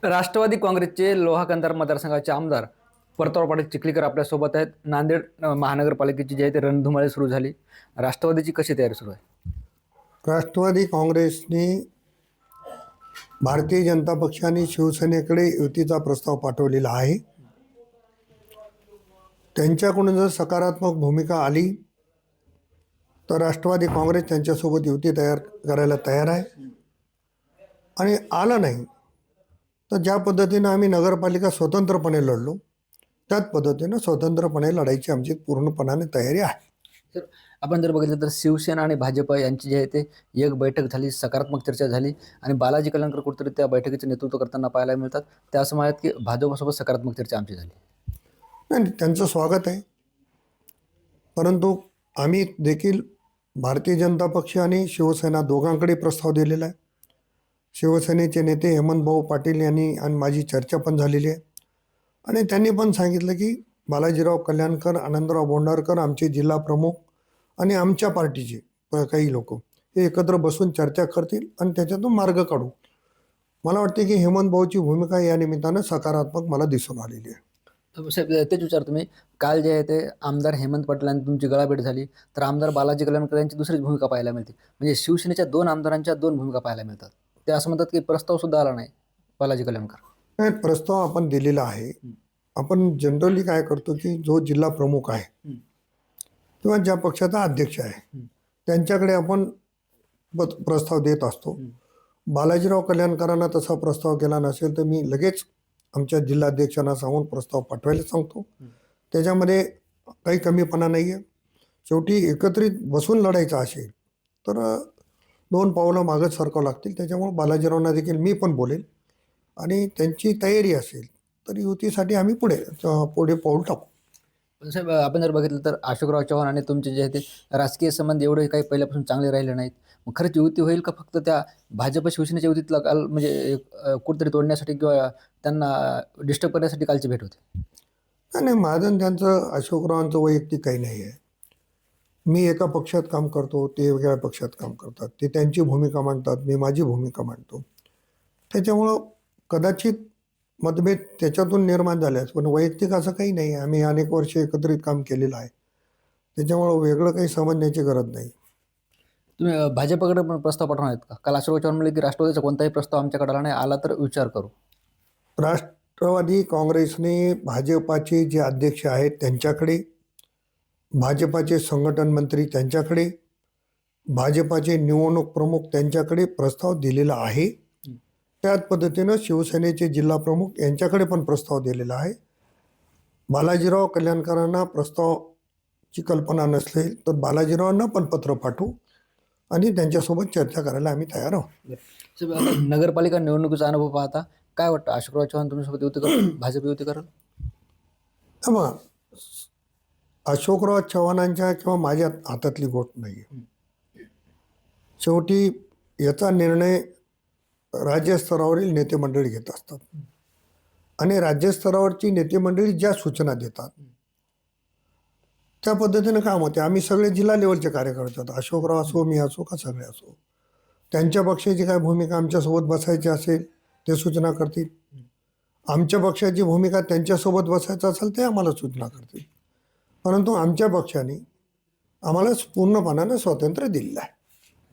राष्ट्रवादी काँग्रेसचे लोहा कंधार मतदारसंघाचे आमदार परतराव पाटील चिखलीकर आपल्यासोबत आहेत. नांदेड महानगरपालिकेची जी आहे ते रणधुमाळी सुरू झाली. राष्ट्रवादीची कशी तयारी सुरू आहे? राष्ट्रवादी काँग्रेसने भारतीय जनता पक्षाने शिवसेनेकडे युतीचा प्रस्ताव पाठवलेला आहे. त्यांच्याकडून जर सकारात्मक भूमिका आली तर राष्ट्रवादी काँग्रेस त्यांच्यासोबत युती करायला तयार आहे. आणि आलं नाही तर ज्या पद्धतीनं आम्ही नगरपालिका स्वतंत्रपणे लढलो त्याच पद्धतीनं स्वतंत्रपणे लढायची आमची पूर्णपणाने तयारी आहे. तर आपण जर बघितलं तर शिवसेना आणि भाजप यांची जी आहे ते एक बैठक झाली, सकारात्मक चर्चा झाली आणि बालाजी कल्याणकर कुठेतरी त्या बैठकीचं नेतृत्व करताना पाहायला मिळतात. त्या असं म्हणतात की भाजपसोबत सकारात्मक चर्चा आमची झाली. नाही, त्यांचं स्वागत आहे. परंतु आम्ही देखील भारतीय जनता पक्ष आणि शिवसेना दोघांकडे प्रस्ताव दिलेला आहे. शिवसेनेचे नेते हेमंतभाऊ पाटील यांनी आणि माझी चर्चा पण झालेली आहे आणि त्यांनी पण सांगितलं की बालाजीराव कल्याणकर, आनंदराव बोंडारकर, आमचे जिल्हा प्रमुख आणि आमच्या पार्टीचे काही लोक हे एकत्र बसून चर्चा करतील आणि त्याच्यातून मार्ग काढू. मला वाटते की हेमंतभाऊची भूमिका या निमित्तानं सकारात्मक मला दिसून आलेली आहे. साहेब, तेच विचारतो मी. काल जे आहे ते आमदार हेमंत पाटील यांनी तुमची गळाभेट झाली, तर आमदार बालाजी कल्याणकर यांची दुसरीच भूमिका पाहायला मिळते. म्हणजे शिवसेनेच्या दोन आमदारांच्या दोन भूमिका पाहायला मिळतात. ते असं म्हणतात की प्रस्ताव सुद्धा आला नाही बालाजी कल्याणकर. नाही, प्रस्ताव आपण दिलेला आहे. आपण जनरली काय करतो की जो जिल्हा प्रमुख आहे किंवा ज्या पक्षाचा अध्यक्ष आहे त्यांच्याकडे आपण प्रस्ताव देत असतो. बालाजीराव कल्याणकरांना तसा प्रस्ताव केला नसेल तर मी लगेच आमच्या जिल्हाध्यक्षांना सांगून प्रस्ताव पाठवायला सांगतो. त्याच्यामध्ये काही कमीपणा नाही आहे. शेवटी एकत्रित बसून लढायचं असेल तर दोन पावलं मागच सरकावं लागतील. त्याच्यामुळे बालाजीरावांना देखील मी पण बोलेल आणि त्यांची तयारी असेल तर युतीसाठी आम्ही पुढे पाऊल टाकू. पण साहेब, आपण जर बघितलं तर अशोकराव चव्हाण आणि तुमचे जे आहे ते राजकीय संबंध एवढे काही पहिल्यापासून चांगले राहिले नाहीत. मग खरंच युती होईल का फक्त त्या भाजप शिवसेनेच्या युतीतला काल म्हणजे कुठेतरी तोडण्यासाठी किंवा त्यांना डिस्टर्ब करण्यासाठी कालची भेट होती? नाही, माझं त्यांचं अशोकरावांचं वैयक्तिक काही नाही आहे. मी एका पक्षात काम करतो, ते वेगळ्या पक्षात काम करतात. ते त्यांची भूमिका मांडतात, मी माझी भूमिका मांडतो. त्याच्यामुळं कदाचित मतभेद त्याच्यातून निर्माण झाल्यास, पण वैयक्तिक असं काही नाही आहे. आम्ही अनेक वर्ष एकत्रित काम केलेलं आहे. त्याच्यामुळं वेगळं काही समजण्याची गरज नाही. तुम्ही भाजपकडे पण प्रस्ताव पाठवणार आहेत का? काल अशोक चव्हाण म्हणले की राष्ट्रवादीचा कोणताही प्रस्ताव आमच्याकडे आला नाही, आला तर विचार करू. राष्ट्रवादी काँग्रेसने भाजपाचे जे अध्यक्ष आहेत त्यांच्याकडे, भाजपाचे संघटन मंत्री त्यांच्याकडे, भाजपाचे निवडणूक प्रमुख त्यांच्याकडे प्रस्ताव दिलेला आहे. त्याच पद्धतीनं शिवसेनेचे जिल्हा प्रमुख यांच्याकडे पण प्रस्ताव दिलेला आहे. बालाजीराव कल्याणकरांना प्रस्तावाची कल्पना नसेल तर बालाजीरावांना पण पत्र पाठवू आणि त्यांच्यासोबत चर्चा करायला आम्ही तयार आहोत. साहेब, आता नगरपालिका निवडणुकीचा अनुभव पाहता काय वाटतं? अशोकराव चव्हाण तुमच्यासोबत युती करेल, भाजप युती करेल? मग अशोकराव चव्हाणांच्या किंवा माझ्या हातातली गोष्ट नाही आहे. शेवटी याचा निर्णय राज्यस्तरावरील नेतेमंडळी घेत असतात आणि राज्यस्तरावरची नेतेमंडळी ज्या सूचना देतात त्या पद्धतीनं काम होते. आम्ही सगळे जिल्हा लेवलचे कार्यकर्ते आहोत. अशोकराव असो, मी असो का सगळे असो. त्यांच्या पक्षाची काय भूमिका आमच्यासोबत बसायची असेल ते सूचना करतील. आमच्या पक्षाची भूमिका त्यांच्यासोबत बसायचं असेल ते आम्हाला सूचना करतील. परंतु आमच्या पक्षाने आम्हाला पूर्णपणानं स्वातंत्र्य दिलेलं आहे.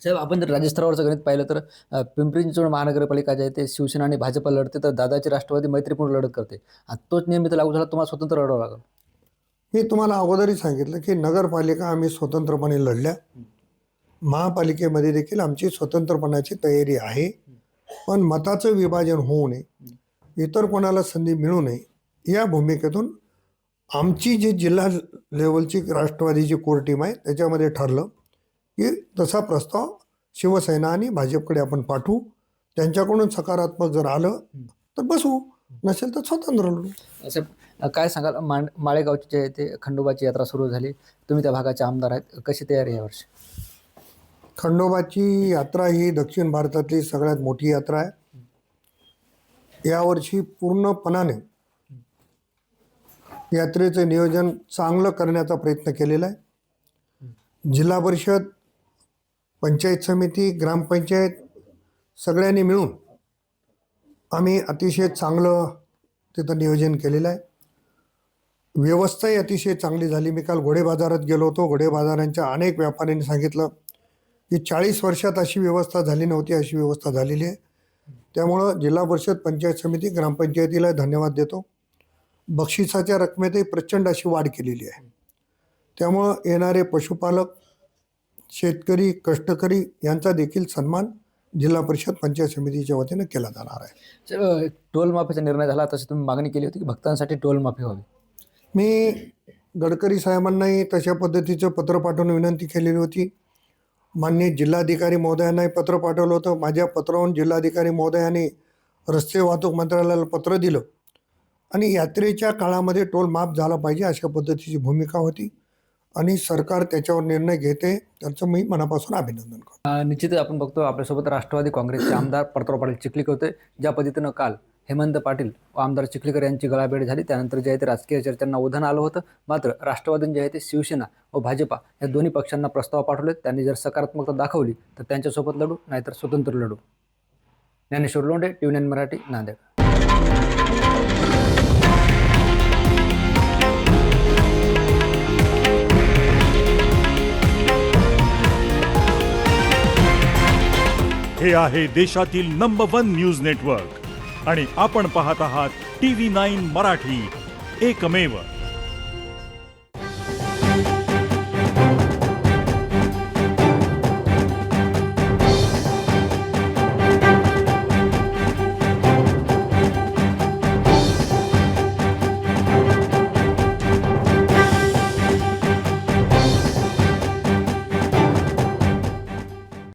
साहेब, आपण जर राज्यस्तरावरचं गणित पाहिलं तर पिंपरी चिंचवड महानगरपालिका जे आहे ते शिवसेना आणि भाजप लढते, तर दादाची राष्ट्रवादी मैत्रीपूर्ण लढत करते. आणि तोच नियमित लागू झाला, तुम्हाला स्वतंत्र लढावं लागेल. मी तुम्हाला अगोदरही सांगितलं की नगरपालिका आम्ही स्वतंत्रपणे लढल्या. महापालिकेमध्ये देखील आमची स्वतंत्रपणाची तयारी आहे. पण मताचं विभाजन होऊ नये, इतर कोणाला संधी मिळू नये या भूमिकेतून आमची जी जिल्हा लेवलची राष्ट्रवादीची कोर टीम आहे त्याच्यामध्ये ठरलं की तसा प्रस्ताव शिवसेना आणि भाजपकडे आपण पाठवू. त्यांच्याकडून सकारात्मक जर आलं तर बसवू, नसेल तर स्वतंत्र लढू. साहेब, काय सांगाल? माळेगावची जे आहे ते खंडोबाची यात्रा सुरू झाली, तुम्ही त्या भागाचे आमदार आहेत, कशी तयारी आहे यावर्षी? खंडोबाची यात्रा ही दक्षिण भारतातली सगळ्यात मोठी यात्रा आहे. यावर्षी पूर्णपणाने यात्रेचं नियोजन चांगलं करण्याचा प्रयत्न केलेला आहे. जिल्हा परिषद, पंचायत समिती, ग्रामपंचायत सगळ्यांनी मिळून आम्ही अतिशय चांगलं तिथं नियोजन केलेलं आहे. व्यवस्थाही अतिशय चांगली झाली. मी काल घोडे बाजारात गेलो होतो. घोडे बाजारांच्या अनेक व्यापाऱ्यांनी सांगितलं की 40 वर्षात अशी व्यवस्था झाली नव्हती, अशी व्यवस्था झालेली आहे. त्यामुळं जिल्हा परिषद, पंचायत समिती, ग्रामपंचायतीला धन्यवाद देतो. बक्षिसाच्या रकमेतही प्रचंड अशी वाढ केलेली आहे. त्यामुळं येणारे पशुपालक, शेतकरी, कष्टकरी यांचा देखील सन्मान जिल्हा परिषद, पंचायत समितीच्या वतीनं केला जाणार आहे. सर, टोल माफीचा निर्णय झाला तशी तुम्ही मागणी केली होती की भक्तांसाठी टोल माफी व्हावी. मी गडकरी साहेबांनाही तशा पद्धतीचं पत्र पाठवून विनंती केलेली होती. माननीय जिल्हाधिकारी महोदयांनाही पत्र पाठवलं होतं. माझ्या पत्रावरून जिल्हाधिकारी महोदयांनी रस्ते वाहतूक मंत्रालयाला पत्र दिलं आणि यात्रेच्या काळामध्ये टोल माफ झाला पाहिजे अशा पद्धतीची भूमिका होती आणि सरकार त्याच्यावर निर्णय घेते, त्याचं मी मनापासून अभिनंदन करतो. निश्चितच आपण बघतो आपल्यासोबत राष्ट्रवादी काँग्रेसचे आमदार परतराव पाटील चिखलीकर होते. ज्या पद्धतीनं काल हेमंत पाटील व आमदार चिखलीकर यांची गळाभेट झाली, त्यानंतर जे आहे ते राजकीय चर्चांना उधाण आलं होतं. मात्र राष्ट्रवादीने जे आहे ते शिवसेना व भाजपा या दोन्ही पक्षांना प्रस्ताव पाठवले. त्यांनी जर सकारात्मकता दाखवली तर त्यांच्यासोबत लढू, नाहीतर स्वतंत्र लढू. ज्ञानेश्वर लोंढे, TVN मराठी, नांदेड. हे आहे देशातील नंबर 1 न्यूज नेटवर्क आणि आपण पाहत आहात TV9 मराठी, एकमेव.